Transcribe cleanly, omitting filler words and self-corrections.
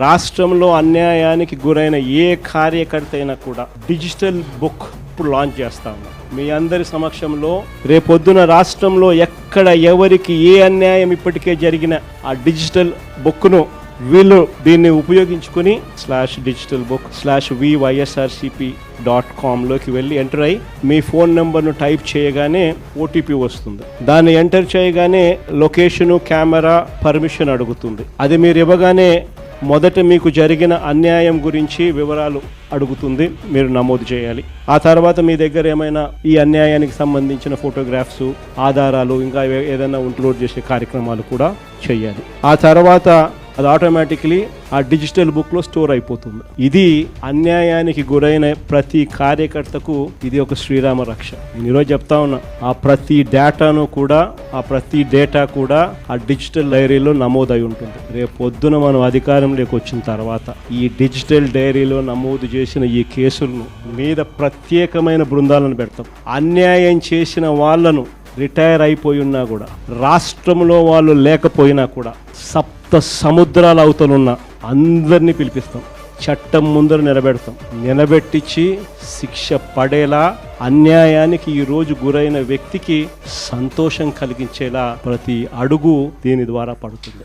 రాష్ట్రంలో అన్యాయానికి గురైన ఏ కార్యకర్త అయినా కూడా డిజిటల్ బుక్ ఇప్పుడు లాంచ్ చేస్తా ఉన్నాం మీ అందరి సమక్షంలో. రేపొద్దున రాష్ట్రంలో ఎక్కడ ఎవరికి ఏ అన్యాయం ఇప్పటికే జరిగిన ఆ డిజిటల్ బుక్ను వీళ్ళు దీన్ని ఉపయోగించుకుని /digitalbook/vySRCP.com లోకి వెళ్ళి ఎంటర్ అయ్యి మీ ఫోన్ నెంబర్ను టైప్ చేయగానే ఓటీపీ వస్తుంది. దాన్ని ఎంటర్ చేయగానే లొకేషను, కెమెరా, పర్మిషన్ అడుగుతుంది. అది మీరు ఇవ్వగానే మొదట మీకు జరిగిన అన్యాయం గురించి వివరాలు అడుగుతుంది, మీరు నమోదు చేయాలి. ఆ తర్వాత మీ దగ్గర ఏమైనా ఈ అన్యాయానికి సంబంధించిన ఫోటోగ్రాఫ్స్, ఆధారాలు, ఇంకా ఏదైనా అప్లోడ్ చేసే కార్యక్రమాలు కూడా చేయాలి. ఆ తర్వాత అది ఆటోమేటిక్లీ ఆ డిజిటల్ బుక్లో స్టోర్ అయిపోతుంది. ఇది అన్యాయానికి గురైన ప్రతి కార్యకర్తకు ఇది ఒక శ్రీరామ రక్ష. నేను ఈరోజు చెప్తా ఉన్నా, ఆ ప్రతి డేటా కూడా ఆ డిజిటల్ డైరీలో నమోదై ఉంటుంది. రేపు పొద్దున మనం అధికారంలోకి వచ్చిన తర్వాత ఈ డిజిటల్ డైరీలో నమోదు చేసిన ఈ కేసులను మీద ప్రత్యేకమైన బృందాలను పెడతాం. అన్యాయం చేసిన వాళ్ళను రిటైర్ అయిపోయి ఉన్నా కూడా, రాష్ట్రంలో వాళ్ళు లేకపోయినా కూడా, సప్త సముద్రాల అవతలున్న అందరినీ పిలిపిస్తాం, చట్టం ముందర నిలబెట్టించి శిక్ష పడేలా, అన్యాయానికి ఈరోజు గురైన వ్యక్తికి సంతోషం కలిగించేలా ప్రతి అడుగు దీని ద్వారా పడుతుంది.